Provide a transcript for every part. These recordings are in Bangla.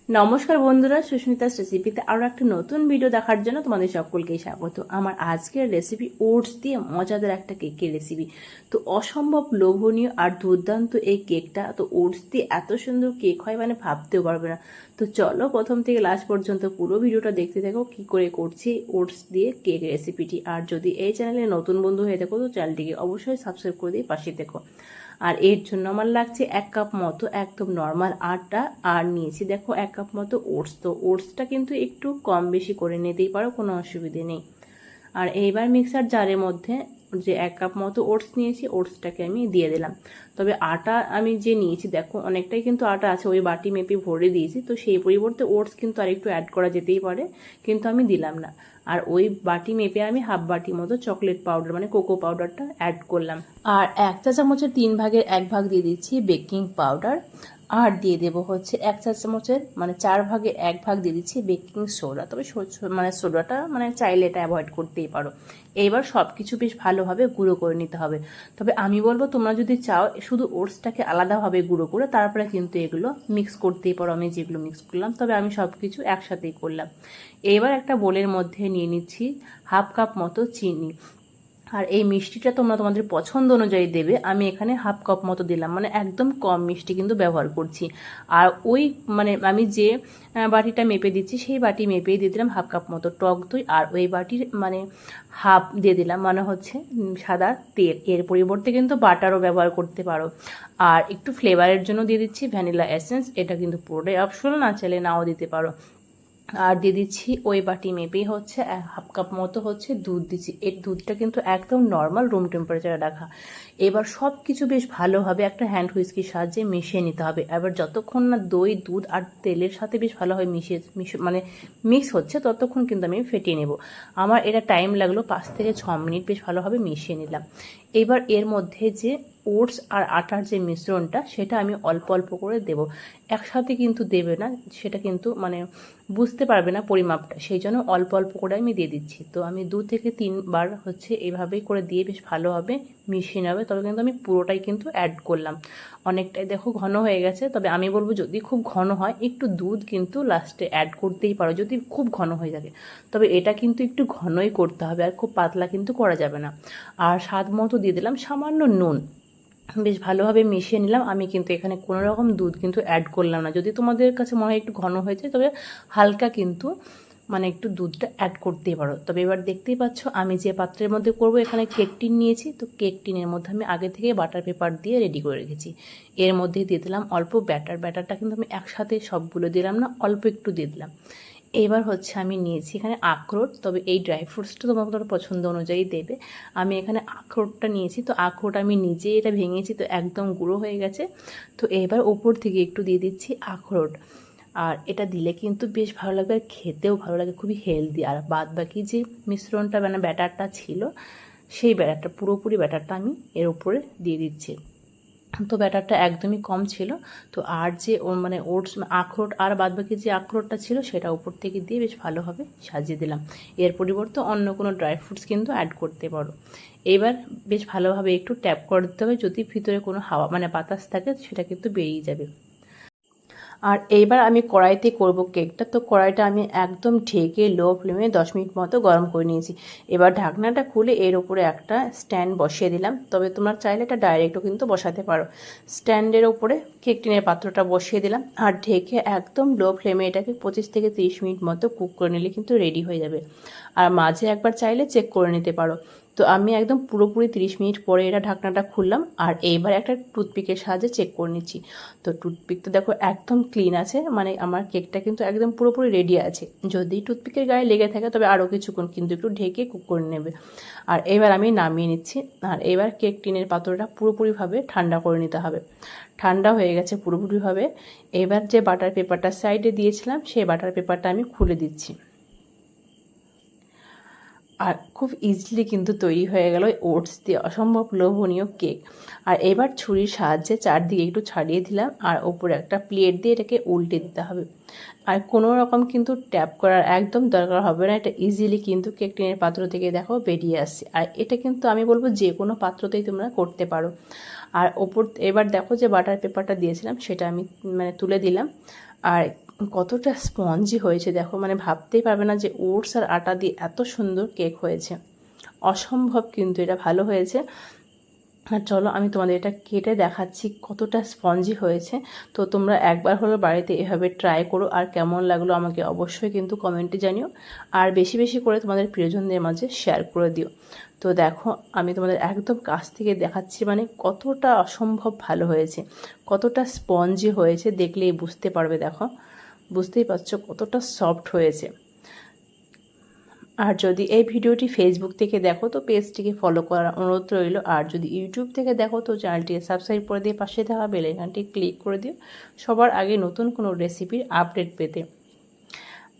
নমস্কার বন্ধুরা, সুস্মিতাস রেসিপিতে আরও একটা নতুন ভিডিও দেখার জন্য তোমাদের সকলকেই স্বাগত। আমার আজকের রেসিপি ওটস দিয়ে মজাদার একটা কেকের রেসিপি। তো অসম্ভব লোভনীয় আর দুর্দান্ত এই কেকটা। তো ওটস দিয়ে এত সুন্দর কেক হয় মানে ভাবতেও পারবে না। তো চলো প্রথম থেকে লাস্ট পর্যন্ত পুরো ভিডিওটা দেখতে থাকো কী করে করছি ওটস দিয়ে কেক রেসিপিটি। আর যদি এই চ্যানেলে নতুন বন্ধু হয়ে থাকো তো চ্যানেলটিকে অবশ্যই সাবস্ক্রাইব করে দিয়ে পাশে দেখো। আর এর জন্য আমার লাগছে 1 কাপ মতো একদম নর্মাল আটা, আর নিয়েছি দেখো 1 কাপ মতো ওটস। তো ওটসটা কিন্তু একটু কম বেশি করে নিতেই পারো, কোনো অসুবিধে নেই। আর এইবার মিক্সার জারের মধ্যে যে 1 কাপ মতো ওটস নিয়েছি, ওটসটাকে আমি দিয়ে দিলাম। তবে আটা আমি যে নিয়েছি দেখো অনেকটাই কিন্তু আটা আছে, ওই বাটি মেপে ভরে দিয়েছি। তো সেই পরিবর্তে ওটস কিন্তু আর একটু অ্যাড করা যেতেই পারে, কিন্তু আমি দিলাম না। আর ওই বাটি মেপে আমি হাফ বাটি মতো চকলেট পাউডার মানে কোকো পাউডারটা অ্যাড করলাম। আর 1 চা চামচের 3 ভাগের 1 ভাগ দিয়ে দিচ্ছি বেকিং পাউডার। আর দিয়ে দেবো হচ্ছে 1 চা চামচের মানে 4 ভাগের 1 ভাগ দিয়ে দিচ্ছি বেকিং সোডা। তবে মানে সোডাটা মানে চাইলে এটা অ্যাভয়েড করতেই পারো। এইবার সব কিছু বেশ ভালোভাবে গুঁড়ো করে নিতে হবে। তবে আমি বলবো তোমরা যদি চাও শুধু ওটসটাকে আলাদাভাবে গুঁড়ো করে তারপরে কিন্তু এগুলো মিক্স করতেই পারো, আমি যেগুলো মিক্স করলাম। তবে আমি সব কিছু একসাথেই করলাম। এবার একটা বোলের মধ্যে নিয়ে নিচ্ছি হাফ কাপ মতো চিনি। আর এই মিষ্টিটা তোমরা তোমাদের পছন্দ অনুযায়ী দেবে। আমি এখানে হাফ কাপ মতো দিলাম, মানে একদম কম মিষ্টি কিন্তু ব্যবহার করছি। আর ওই মানে আমি যে বাটিটা মেপে দিচ্ছি সেই বাটি মেপেই দিয়ে দিলাম হাফ কাপ মতো টক দই। আর ওই বাটির মানে হাফ দিয়ে দিলাম মানে হচ্ছে সাদা তেল। এর পরিবর্তে কিন্তু বাটারও ব্যবহার করতে পারো। আর একটু ফ্লেভারের জন্য দিয়ে দিচ্ছি ভ্যানিলা এসেন্স। এটা কিন্তু পুরোটাই অপশনাল, না চাইলে নাও দিতে পারো। আর দিয়ে দিচ্ছি ওই বাটি মেপেই হচ্ছে হাফ কাপ মতো হচ্ছে দুধ দিচ্ছি। এর দুধটা কিন্তু একদম নর্মাল রুম টেম্পারেচারে রাখা। এবার সব কিছু বেশ ভালোভাবে একটা হ্যান্ড হুইস্কির সাহায্যে মিশিয়ে নিতে হবে। এবার যতক্ষণ না দই দুধ আর তেলের সাথে বেশ ভালোভাবে মানে মিক্স হচ্ছে ততক্ষণ কিন্তু আমি ফেটিয়ে নেব। আমার এটা টাইম লাগলো 5 থেকে 6 মিনিট, বেশ ভালোভাবে মিশিয়ে নিলাম। এবার এর মধ্যে যে ওটস আর আটার যে মিশ্রণটা সেটা আমি অল্প অল্প করে দেব, একসাথে কিন্তু দেবে না, সেটা কিন্তু মানে বুঝতে পারবে না পরিমাপটা, সেই জন্য অল্প অল্প করে আমি দিয়ে দিচ্ছি। তো আমি 2 থেকে 3 বার হচ্ছে এভাবেই করে দিয়ে বেশ ভালোভাবে মিশিয়ে নেবে। তবে কিন্তু আমি পুরোটাই কিন্তু অ্যাড করলাম। অনেকটাই দেখো ঘন হয়ে গেছে। তবে আমি বলবো যদি খুব ঘন হয় একটু দুধ কিন্তু লাস্টে অ্যাড করতেই পারো যদি খুব ঘন হয়ে থাকে। তবে এটা কিন্তু একটু ঘনই করতে হবে, আর খুব পাতলা কিন্তু করা যাবে না। আর স্বাদ মতো দিয়ে দিলাম সামান্য নুন। বেশ ভালোভাবে মিশিয়ে নিলাম। আমি কিন্তু এখানে কোনো রকম দুধ কিন্তু অ্যাড করলাম না। যদি তোমাদের কাছে মনে হয় একটু ঘন হয়েছে তবে হালকা কিন্তু মানে একটু দুধটা অ্যাড করতেই পারো। তবে এবার দেখতেই পাচ্ছ আমি যে পাত্রের মধ্যে করব এখানে কেক টিন নিয়েছি। তো কেক টিনের মধ্যে আমি আগে থেকে বাটার পেপার দিয়ে রেডি করে রেখেছি। এর মধ্যে দিয়ে দিলাম অল্প ব্যাটারটা কিন্তু আমি একসাথে সবগুলো দিলাম না, অল্প একটু দিয়ে দিলাম। এবার হচ্ছে আমি নিয়েছি এখানে আখরোট। তবে এই ড্রাই ফ্রুটসটা তোমার পছন্দ অনুযায়ী দেবে। আমি এখানে আখরোটটা নিয়েছি। তো আখরোট আমি নিজে এটা ভেঙেছি, তো একদম গুঁড়ো হয়ে গেছে। তো এবার ওপর থেকে একটু দিয়ে দিচ্ছি আখরোট। আর এটা দিলে কিন্তু বেশ ভালো লাগবে, আর খেতেও ভালো লাগে, খুবই হেলদি। আর বাদ বাকি যে মিশ্রণটা মানে ব্যাটারটা ছিল সেই ব্যাটারটা পুরোপুরি ব্যাটারটা আমি এর উপরে দিয়ে দিচ্ছি। তো ব্যাটারটা একদমই কম ছিল। তো আর যে মানে ওটস আখরোট আর বাদবাকি যে আখরোটটা ছিল সেটা উপর থেকে দিয়ে বেশ ভালোভাবে সাজিয়ে দিলাম। এর পরিবর্তে অন্য কোনো ড্রাই ফ্রুটস কিন্তু অ্যাড করতে পারো। এবার বেশ ভালোভাবে একটু ট্যাপ করে দিতে হবে, যদি ভিতরে কোনো হাওয়া মানে বাতাস থাকে সেটা কিন্তু বেরিয়ে যাবে। আর এইবার আমি কড়াইতে করব কেকটা। তো কড়াইটা আমি একদম ঢেকে লো ফ্লেমে 10 মিনিট মতো গরম করে নিয়েছি। এবার ঢাকনাটা খুলে এর উপরে একটা স্ট্যান্ড বসিয়ে দিলাম। তবে তোমরা চাইলে এটা ডাইরেক্টও কিন্তু বসাতে পারো। স্ট্যান্ডের ওপরে কেক টিনের পাত্রটা বসিয়ে দিলাম আর ঢেকে একদম লো ফ্লেমে এটাকে 25 থেকে 30 মিনিট মতো কুক করে নিলে কিন্তু রেডি হয়ে যাবে। আর মাঝে একবার চাইলে চেক করে নিতে পারো। তো আমি একদম পুরোপুরি 30 মিনিট পরে এটা ঢাকনাটা খুললাম আর এইবার একটা টুথপিকের সাহায্যে চেক করে নিচ্ছি। তো টুথপিকটা দেখো একদম ক্লিন আছে, মানে আমার কেকটা কিন্তু একদম পুরোপুরি রেডি আছে। যদি টুথপিকের গায়ে লেগে থাকে তবে আরও কিছুক্ষণ কিন্তু একটু ঢেকে কুক করে নেবে। আর এবার আমি নামিয়ে নিচ্ছি। আর এবার কেক টিনের পাত্রটা পুরোপুরিভাবে ঠান্ডা করে নিতে হবে। ঠান্ডা হয়ে গেছে পুরোপুরিভাবে। এবার যে বাটার পেপারটা সাইডে দিয়েছিলাম সেই বাটার পেপারটা আমি খুলে দিচ্ছি। আর খুব ইজিলি কিন্তু তৈরি হয়ে গেল ওটস দিয়ে অসম্ভব লোভনীয় কেক। আর এবার ছুরির সাহায্যে চারদিকে একটু ছাড়িয়ে দিলাম আর ওপরে একটা প্লেট দিয়ে এটাকে উল্টে দিতে হবে। আর কোনো রকম কিন্তু ট্যাপ করার একদম দরকার হবে না, এটা ইজিলি কিন্তু কেক টিনের পাত্র থেকে দেখো বেরিয়ে আসছে। আর এটা কিন্তু আমি বলবো যে কোনো পাত্রতেই তোমরা করতে পারো। আর ওপর এবার দেখো যে বাটার পেপারটা দিয়েছিলাম সেটা আমি মানে তুলে দিলাম। আর কতটা স্পঞ্জি হয়েছে দেখো, মানে ভাবতেই পারবে না যে ওটস আর আটা দিয়ে এত সুন্দর কেক হয়েছে। অসম্ভব কিন্তু এটা ভালো হয়েছে। আর চলো আমি তোমাদের এটা কেটে দেখাচ্ছি কতটা স্পঞ্জি হয়েছে। তো তোমরা একবার হলো বাড়িতে এভাবে ট্রাই করো, আর কেমন লাগলো আমাকে অবশ্যই কিন্তু কমেন্টে জানিও। আর বেশি বেশি করে তোমাদের প্রিয়জনদের মাঝে শেয়ার করে দিও। তো দেখো আমি তোমাদের একদম কাছ থেকে দেখাচ্ছি, মানে কতটা অসম্ভব ভালো হয়েছে, কতটা স্পঞ্জি হয়েছে, দেখলেই বুঝতে পারবে। দেখো বুঝতেই পারছো কতটা সফট হয়েছে। আর যদি এই ভিডিওটি ফেসবুক থেকে দেখো তো পেজটিকে ফলো করার অনুরোধ রইল, আর যদি ইউটিউব থেকে দেখো তো চ্যানেলটিকে সাবস্ক্রাইব করে দিয়ে পাশে থাকা বেল আইকনটি ক্লিক করে দিও সবার আগে নতুন কোনো রেসিপির আপডেট পেতে।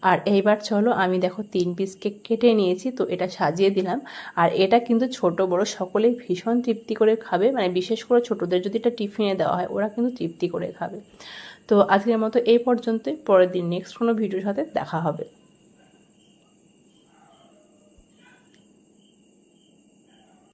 আর এইবার চলো আমি দেখো 3 পিস কেক কেটে নিয়েছি, তো এটা সাজিয়ে দিলাম। আর এটা কিন্তু ছোট বড় সকলেই ভীষণ তৃপ্তি করে খাবে, মানে বিশেষ করে ছোটদের যদি এটা টিফিনে দেওয়া হয় ওরা কিন্তু তৃপ্তি করে খাবে। তো আজকের মতো এই পর্যন্তই, পরের দিন নেক্সট কোনো ভিডিওর সাথে দেখা হবে।